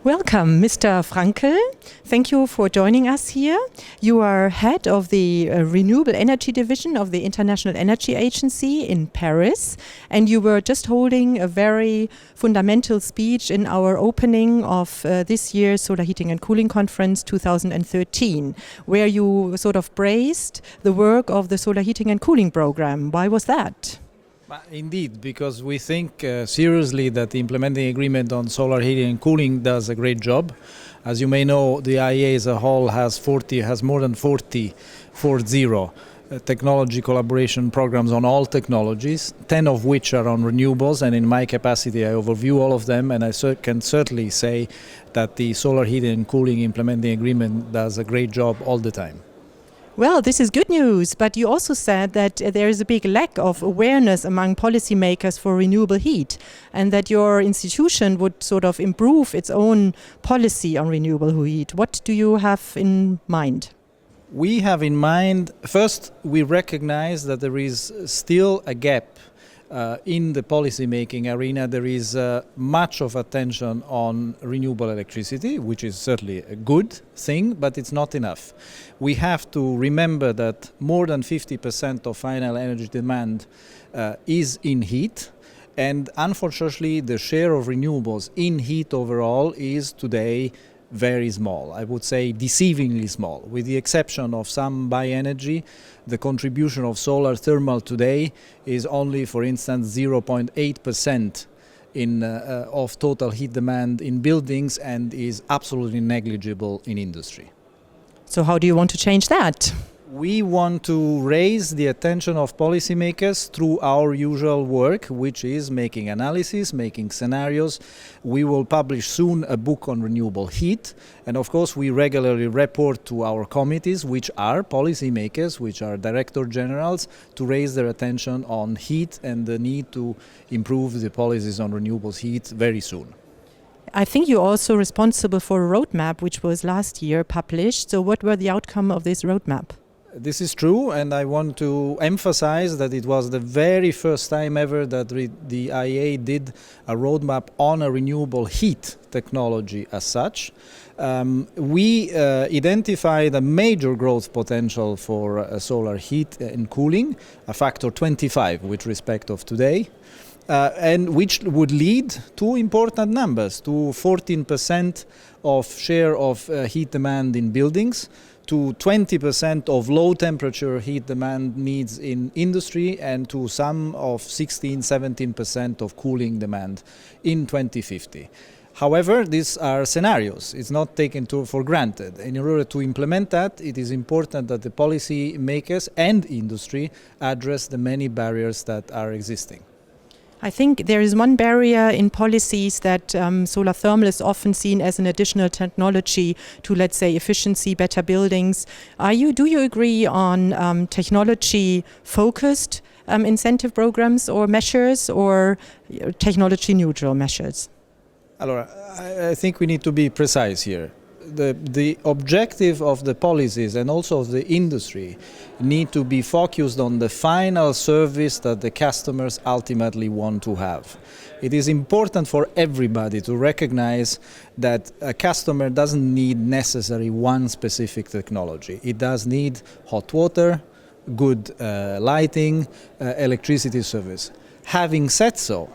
Welcome, Mr. Frankl. Thank you for joining us here. You are head of the Renewable Energy Division of the International Energy Agency in Paris, and you were just holding a very fundamental speech in our opening of this year's Solar Heating and Cooling Conference 2013, where you sort of praised the work of the Solar Heating and Cooling Program. Why was that? Indeed, because we think seriously that the implementing agreement on solar heating and cooling does a great job. As you may know, the IEA as a whole has more than 40 technology collaboration programs on all technologies, 10 of which are on renewables, and in my capacity I overview all of them, and I can certainly say that the solar heating and cooling implementing agreement does a great job all the time. Well, this is good news, but you also said that there is a big lack of awareness among policymakers for renewable heat, and that your institution would sort of improve its own policy on renewable heat. What do you have in mind? We have in mind, first, we recognize that there is still a gap in the policy-making arena. There is much of attention on renewable electricity, which is certainly a good thing, but it's not enough. We have to remember that more than 50% of final energy demand is in heat, and unfortunately the share of renewables in heat overall is today very small. I would say deceivingly small. With the exception of some bioenergy, the contribution of solar thermal today is only, for instance, 0.8% of total heat demand in buildings, and is absolutely negligible in industry. So how do you want to change that? We want to raise the attention of policymakers through our usual work, which is making analysis, making scenarios. We will publish soon a book on renewable heat, and of course we regularly report to our committees, which are policymakers, which are director generals, to raise their attention on heat and the need to improve the policies on renewables heat very soon. I think you're also responsible for a roadmap which was last year published. So what were the outcome of this roadmap? This is true, and I want to emphasize that it was the very first time ever that the IEA did a roadmap on a renewable heat technology as such. We identified a major growth potential for solar heat and cooling, a factor 25 with respect of today. And which would lead to important numbers, to 14% of share of heat demand in buildings, to 20% of low temperature heat demand needs in industry, and to some of 16-17% of cooling demand in 2050. However, these are scenarios. It's not taken for granted. And in order to implement that, it is important that the policy makers and industry address the many barriers that are existing. I think there is one barrier in policies that solar thermal is often seen as an additional technology to, let's say, efficiency, better buildings. Do you agree on technology-focused incentive programs or measures, or technology-neutral measures? Allora, I think we need to be precise here. The objective of the policies and also of the industry need to be focused on the final service that the customers ultimately want to have. It is important for everybody to recognize that a customer doesn't need necessarily one specific technology. It does need hot water, good lighting, electricity service. Having said so,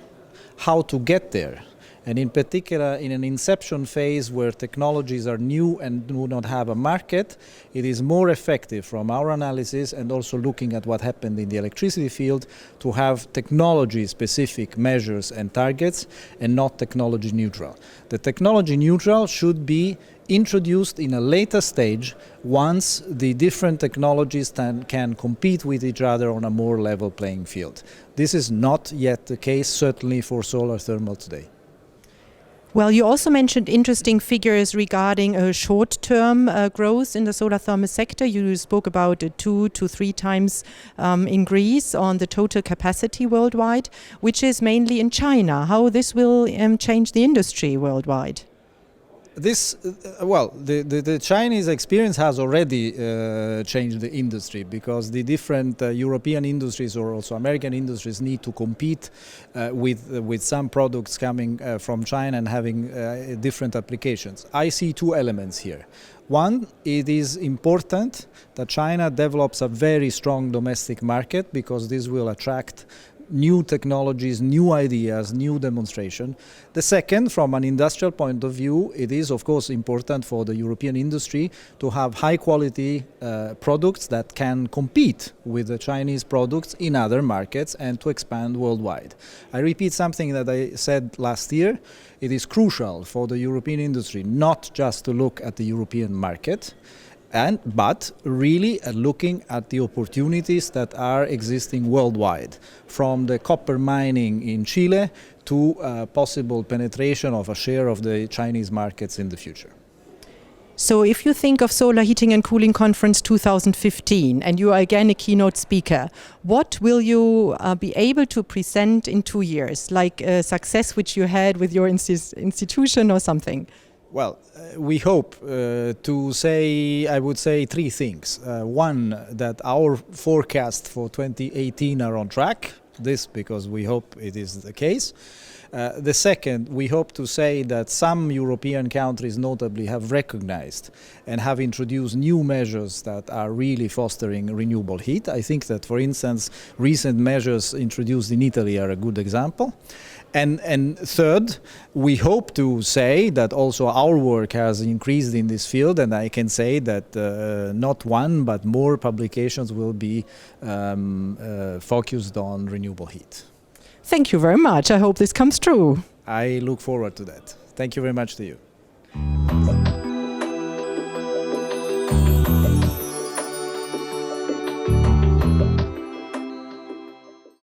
how to get there? And in particular, in an inception phase where technologies are new and do not have a market, it is more effective from our analysis, and also looking at what happened in the electricity field, to have technology-specific measures and targets and not technology neutral. The technology neutral should be introduced in a later stage once the different technologies can compete with each other on a more level playing field. This is not yet the case, certainly for solar thermal today. Well, you also mentioned interesting figures regarding short-term growth in the solar thermal sector. You spoke about a 2 to 3 times increase on the total capacity worldwide, which is mainly in China. How this will change the industry worldwide? The Chinese experience has already changed the industry, because the different European industries or also American industries need to compete with some products coming from China and having different applications. I see two elements here. One, it is important that China develops a very strong domestic market, because this will attract new technologies, new ideas, new demonstration. The second, from an industrial point of view, it is of course important for the European industry to have high quality products that can compete with the Chinese products in other markets and to expand worldwide. I repeat something that I said last year. It is crucial for the European industry not just to look at the European market, but really looking at the opportunities that are existing worldwide, from the copper mining in Chile to possible penetration of a share of the Chinese markets in the future. So if you think of Solar Heating and Cooling Conference 2015 and you are again a keynote speaker, what will you be able to present in 2 years, like a success which you had with your institution or something? Well, we hope to say, I would say, three things. One, that our forecasts for 2018 are on track. This because we hope it is the case. The second, we hope to say that some European countries notably have recognized and have introduced new measures that are really fostering renewable heat. I think that, for instance, recent measures introduced in Italy are a good example. And third, we hope to say that also our work has increased in this field, and I can say that not one but more publications will be focused on renewable heat. Thank you very much. I hope this comes true. I look forward to that. Thank you very much to you.